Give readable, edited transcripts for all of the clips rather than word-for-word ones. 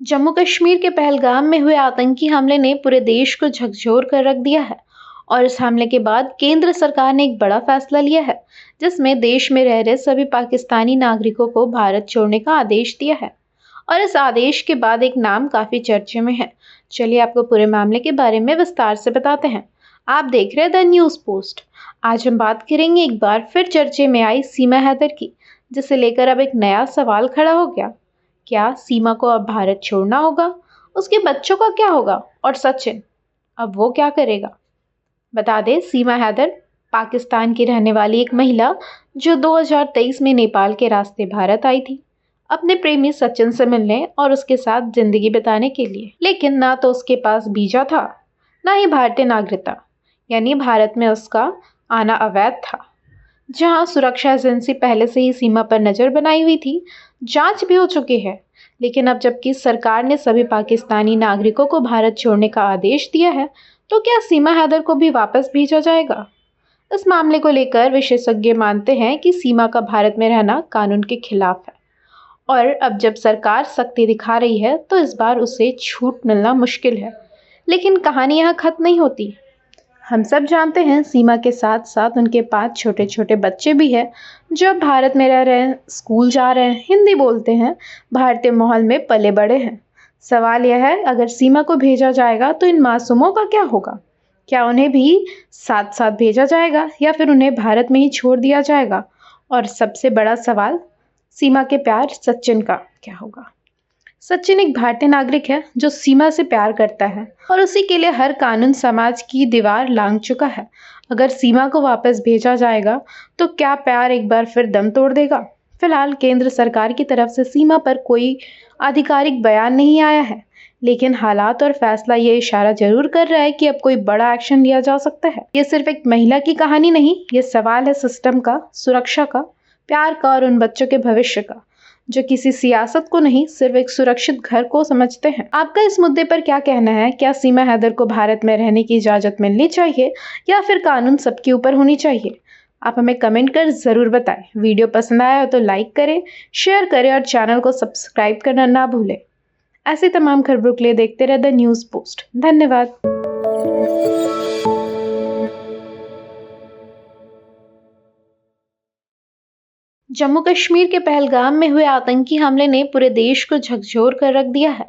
जम्मू कश्मीर के पहलगाम में हुए आतंकी हमले ने पूरे देश को झकझोर कर रख दिया है। और इस हमले के बाद केंद्र सरकार ने एक बड़ा फैसला लिया है, जिसमें देश में रह रहे सभी पाकिस्तानी नागरिकों को भारत छोड़ने का आदेश दिया है। और इस आदेश के बाद एक नाम काफी चर्चे में है। चलिए आपको पूरे मामले के बारे में विस्तार से बताते हैं। आप देख रहे हैं द न्यूज़ पोस्ट। आज हम बात करेंगे एक बार फिर चर्चे में आई सीमा हैदर की, जिसे लेकर अब एक नया सवाल खड़ा हो गया। क्या सीमा को अब भारत छोड़ना होगा? उसके बच्चों का क्या होगा? और सचिन, अब वो क्या करेगा? बता दें, सीमा हैदर पाकिस्तान की रहने वाली एक महिला जो 2023 में नेपाल के रास्ते भारत आई थी, अपने प्रेमी सचिन से मिलने और उसके साथ जिंदगी बिताने के लिए। लेकिन ना तो उसके पास वीजा था, ना ही भारतीय नागरिकता, यानी भारत में उसका आना अवैध था। जहां सुरक्षा एजेंसी पहले से ही सीमा पर नजर बनाई हुई थी, जांच भी हो चुकी है। लेकिन अब जबकि सरकार ने सभी पाकिस्तानी नागरिकों को भारत छोड़ने का आदेश दिया है, तो क्या सीमा हैदर को भी वापस भेजा जाएगा? इस मामले को लेकर विशेषज्ञ मानते हैं कि सीमा का भारत में रहना कानून के खिलाफ है। और अब जब सरकार सख्ती दिखा रही है, तो इस बार उसे छूट मिलना मुश्किल है। लेकिन कहानी यहाँ खत्म नहीं होती। हम सब जानते हैं, सीमा के साथ साथ उनके 5 छोटे छोटे बच्चे भी हैं, जो अब भारत में रह रहे हैं, स्कूल जा रहे हैं, हिंदी बोलते हैं, भारतीय माहौल में पले बड़े हैं। सवाल यह है, अगर सीमा को भेजा जाएगा तो इन मासूमों का क्या होगा? क्या उन्हें भी साथ साथ भेजा जाएगा या फिर उन्हें भारत में ही छोड़ दिया जाएगा? और सबसे बड़ा सवाल, सीमा के प्यार सचिन का क्या होगा? सचिन एक भारतीय नागरिक है जो सीमा से प्यार करता है और उसी के लिए हर कानून समाज की दीवार लांघ चुका है। अगर सीमा को वापस भेजा जाएगा तो क्या प्यार एक बार फिर दम तोड़ देगा? फिलहाल केंद्र सरकार की तरफ से सीमा पर कोई आधिकारिक बयान नहीं आया है, लेकिन हालात और फैसला ये इशारा जरूर कर रहा है कि अब कोई बड़ा एक्शन लिया जा सकता है। ये सिर्फ एक महिला की कहानी नहीं, ये सवाल है सिस्टम का, सुरक्षा का, प्यार का और उन बच्चों के भविष्य का, जो किसी सियासत को नहीं, सिर्फ एक सुरक्षित घर को समझते हैं। आपका इस मुद्दे पर क्या कहना है? क्या सीमा हैदर को भारत में रहने की इजाजत मिलनी चाहिए या फिर कानून सबके ऊपर होनी चाहिए? आप हमें कमेंट कर जरूर बताएं। वीडियो पसंद आया हो तो लाइक करें, शेयर करें और चैनल को सब्सक्राइब करना ना भूलें। ऐसी तमाम खबरों के लिए देखते रहे द न्यूज़ पोस्ट। धन्यवाद। जम्मू कश्मीर के पहलगाम में हुए आतंकी हमले ने पूरे देश को झकझोर कर रख दिया है।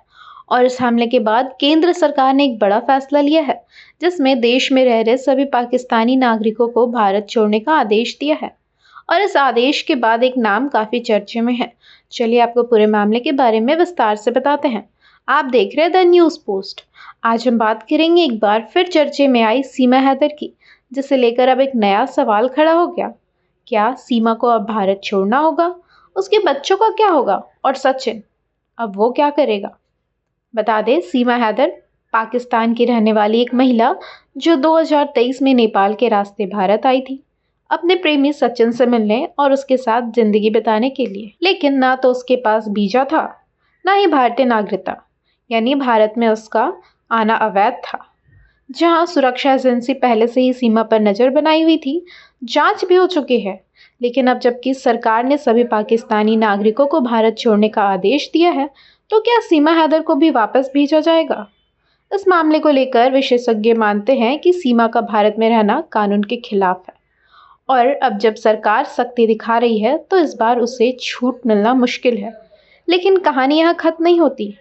और इस हमले के बाद केंद्र सरकार ने एक बड़ा फैसला लिया है, जिसमें देश में रह रहे सभी पाकिस्तानी नागरिकों को भारत छोड़ने का आदेश दिया है। और इस आदेश के बाद एक नाम काफी चर्चे में है। चलिए आपको पूरे मामले के बारे में विस्तार से बताते हैं। आप देख रहे हैं द न्यूज़ पोस्ट। आज हम बात करेंगे एक बार फिर चर्चे में आई सीमा हैदर की, जिसे लेकर अब एक नया सवाल खड़ा हो गया। क्या सीमा को अब भारत छोड़ना होगा? उसके बच्चों का क्या होगा? और सचिन, अब वो क्या करेगा? बता दें, सीमा हैदर पाकिस्तान की रहने वाली एक महिला जो 2023 में नेपाल के रास्ते भारत आई थी, अपने प्रेमी सचिन से मिलने और उसके साथ जिंदगी बिताने के लिए। लेकिन ना तो उसके पास वीजा था, ना ही भारतीय नागरिकता, यानी भारत में उसका आना अवैध था। जहां सुरक्षा एजेंसी पहले से ही सीमा पर नजर बनाई हुई थी, जांच भी हो चुकी है। लेकिन अब जबकि सरकार ने सभी पाकिस्तानी नागरिकों को भारत छोड़ने का आदेश दिया है, तो क्या सीमा हैदर को भी वापस भेजा जाएगा? इस मामले को लेकर विशेषज्ञ मानते हैं कि सीमा का भारत में रहना कानून के खिलाफ है। और अब जब सरकार सख्ती दिखा रही है, तो इस बार उसे छूट मिलना मुश्किल है। लेकिन कहानी यहाँ खत्म नहीं होती।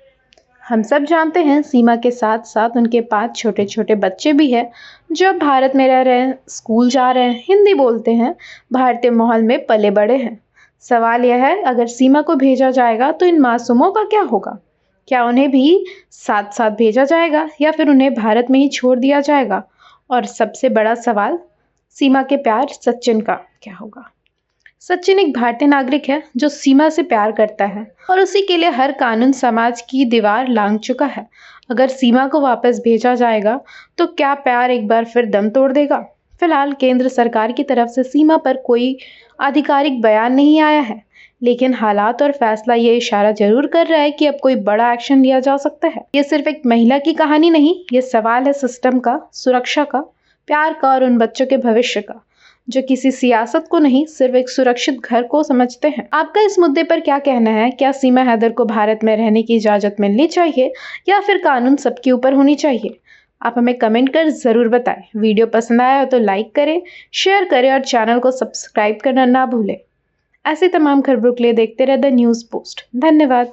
हम सब जानते हैं, सीमा के साथ साथ उनके 5 छोटे छोटे बच्चे भी हैं, जो अब भारत में रह रहे हैं, स्कूल जा रहे हैं, हिंदी बोलते हैं, भारतीय माहौल में पले बड़े हैं। सवाल यह है, अगर सीमा को भेजा जाएगा तो इन मासूमों का क्या होगा? क्या उन्हें भी साथ साथ भेजा जाएगा या फिर उन्हें भारत में ही छोड़ दिया जाएगा? और सबसे बड़ा सवाल, सीमा के प्यार सचिन का क्या होगा? सचिन एक भारतीय नागरिक है जो सीमा से प्यार करता है और उसी के लिए हर कानून समाज की दीवार लांघ चुका है। अगर सीमा को वापस भेजा जाएगा तो क्या प्यार एक बार फिर दम तोड़ देगा? फिलहाल केंद्र सरकार की तरफ से सीमा पर कोई आधिकारिक बयान नहीं आया है, लेकिन हालात और फैसला ये इशारा जरूर कर रहा है कि अब कोई बड़ा एक्शन लिया जा सकता है। ये सिर्फ एक महिला की कहानी नहीं, ये सवाल है सिस्टम का, सुरक्षा का, प्यार का और उन बच्चों के भविष्य का, जो किसी सियासत को नहीं, सिर्फ एक सुरक्षित घर को समझते हैं। आपका इस मुद्दे पर क्या कहना है? क्या सीमा हैदर को भारत में रहने की इजाजत मिलनी चाहिए या फिर कानून सबके ऊपर होनी चाहिए? आप हमें कमेंट कर ज़रूर बताएं। वीडियो पसंद आया हो तो लाइक करें, शेयर करें और चैनल को सब्सक्राइब करना ना भूलें। ऐसी तमाम खबरों के लिए देखते रहे द न्यूज़ पोस्ट। धन्यवाद।